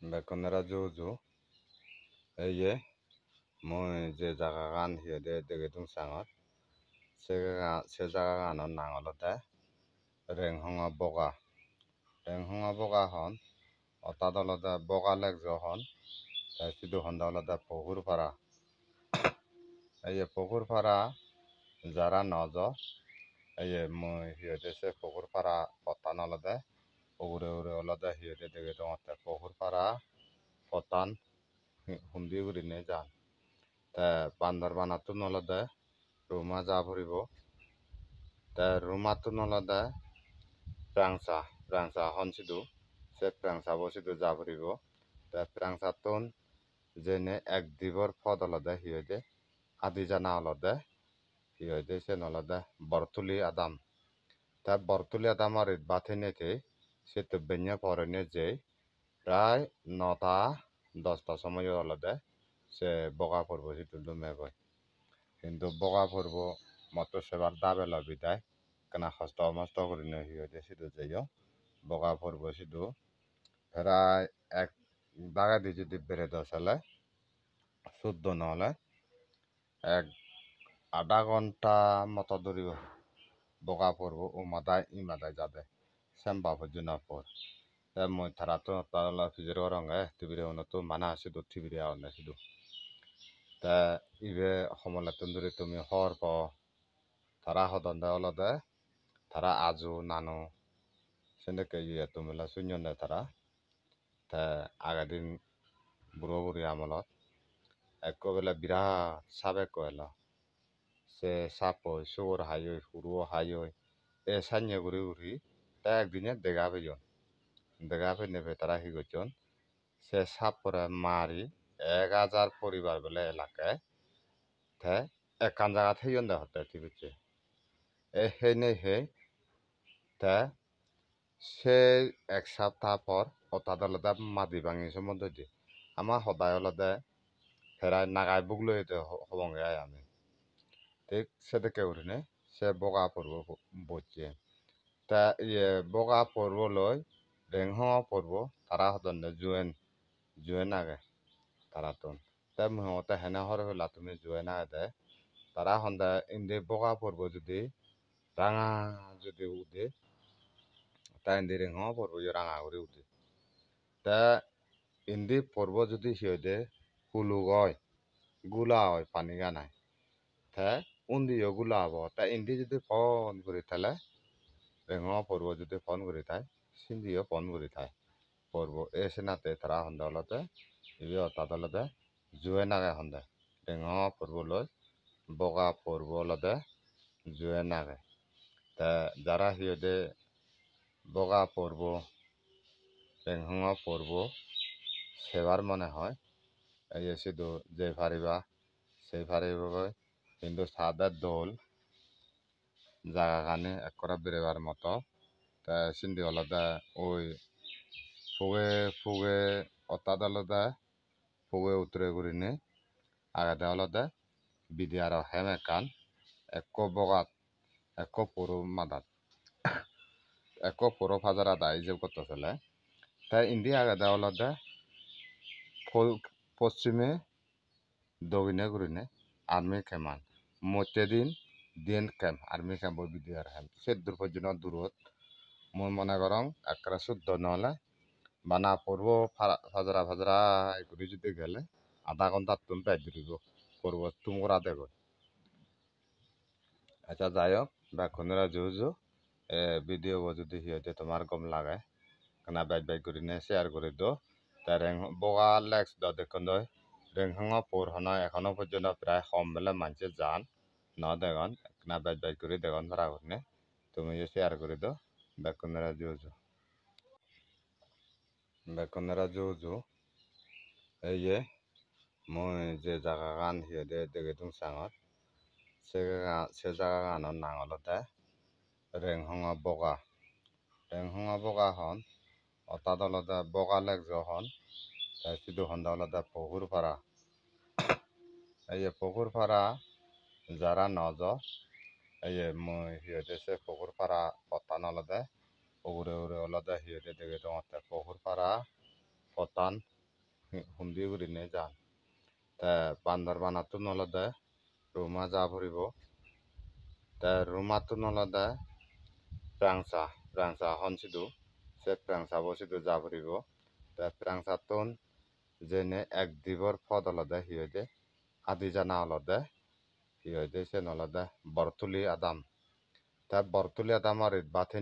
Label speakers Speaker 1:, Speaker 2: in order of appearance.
Speaker 1: বেকনেরা জুজু eye moi je jagagan hiede degedung sangor se jagaganor nang olode renghonga boga hon otad olode boga legjo hon te sidu honda olode pukurpara eye pukurpara jara nojo eye moi hiede se pukurpara potan olode ugure olode hiede degedongotte pukurpara potan hundi gurine jan te bandar banatun olode ruma ja puribo te rumatun olode prangsa hon sidu se prangsabo sidu ja puribo te prangsatun jene ek dibor pod olode hiyoide adi jana olode hiyoide sen olode bortuli adam te bortuli adamor batheinete setu benya porene jei প্রায় 9টা 10টা সময় olode se boga porbo situ dumegoi কিন্তু boga porbo মতো সেবার দাবেল বিদায় কেনা কষ্ট মস্ত করিনে হিয়তে সিধু যাইও boga porbo সিধু প্রায় এক বাগাদি যদি বেড়ে দশলে শুদ্ধ নহলে এক আধা ঘন্টা মতো ধরিব boga porbo ও মাদায় ই মাদায় যাবে সেম্বা পর্যন্ত পর মই থারাতো তালা ফিজের রঙে টিভিরে উন্নত মানা সিধু টিভিরে আওনে সিধু তা ইবে সমলে তন্দুরি তুমি হর প তারা হদন্দে অলদে তারা আজু নানু সেনেকে ইয়ে তুমিলা শূন্য তারা তা আগাদিন বুড়ো বুড়ি আমলত এক বেলা বিরাট সাবে কয়লা সে সাপ সুর হাইয় হুরু হাইয় এ সান্য গুড়ি উড়ি তা একদিনে দেখা পেজন দেখা পেনে তারা হিগজন সে সাপ পরে মারি 1000 পরিবার বলে এলাকায় তে একান জায়গা থেইন দে হতে টিভিতে এ হে নেই হে তে সে এক সপ্তাহ পর অতাদ আলাদা মাদি ভাঙি সম্বন্ধ দি আমার সদায় আলাদা ফেরায় নাগায় বুগলো হবঙ্গে আমি ঠিক সেদিকে উঠিনে সে বগা পড়ব বসছে তা ইয়ে বগা পড়ব লই রেংহ পড়ব তারা হতন জুয়েন আগে তারা তো তা মুহতে হেনা হর হলা তুমি জুয়েন আগে দে তারা হন্দা ইন্দে বগা পড়ব যদি রাঙা যদি উদে তা ইন্দে রেংহ পড়ব রাঙা করে উদে তা ইন্দি পড়ব যদি হিয়দে হুলু গয় গুলা হয় পানি গানায় তা উন্দিও গুলা হব তা ইন্দি যদি ফোন করে তাহলে রেংহ পড়ব যদি ফোন করে তাই সিন্দিও ফোন করে তাই পড়ব এসে নাতে তারা হন্দা হলতে ইবে অর্থাৎ হলতে জুয়ে নাগে হন্দে রেংহ পড়ব লই বগা পড়ব হলতে জুয়ে নাগে তা যারা হিয়দে বগা পড়ব রেংহ পড়ব সেবার মনে হয় এই শুধু যে ফারিবা সেই ফারিব কিন্তু সাদার দোল জায়গাখানে একরা বেরোবার মতো তা সিন্ধি আলাদা ওই ফুগে অর্থাৎ আলাদা ফুগে উতরে ঘুরিনে আগাতে আলাদা বিধি আর হেমে কান এক বগাত এক পুরো মাদাত এক পুরো ফাজারা দায় যে কত চলে তাই ইন্দি আগাতে আলাদা পশ্চিমে দক্ষিণে ঘুরিনে আর্মি খেমান মধ্যে দিন ক্যাম্প আর্মি ক্যাম্প বিধি আর হেম সে দূর পর্যন্ত দূরত মই মনে করং একরা শুদ্ধ নহলে বানা পড়ব ফাজরা এগুলি যদি গেলে আধা ঘন্টা তুমি পেয়ে দিব করবো তুমরা দেখো আচ্ছা যাই হোক বেক্ষণেরা জুজু ভিডিও যদি হিয়তে তোমার কম লাগে কেনা বাইক করে নে শেয়ার করে দো তা বগা লেক্স দ দেখুন দই রেংহং পর হন এখনো পর্যন্ত প্রায় কম বেলা মানছে যান ন দেখুন কেনা বাইক করে দেখুন ধরা করনে তুমি শেয়ার করে দো বেক্ষণেরা জুজু এই মই যে জাগাগান হিয়দে দেখেদুং সাঙর se jagaganor nang olode renghonga boga hon অর্থাৎ olode boga legjo hon te sidu honda olode pukurpara এই পুকুরপাড়া যারা নজ এই মই হিয়তে সে পুকুরপাড়া পতান অলদে উড়ে অলদে হিয়তে দেখে তোমার পুকুরপাড়া পতান hundi guriney jan te bandar banattun olode ruma ja puribo te rumattun olode prangsa hon sidu se prangsabo sidu ja puribo te prangsattun jene ek dibor pod olode hi hoide adi jana olode hi hoide sen olode bortuli adam te bortuli adamorit baten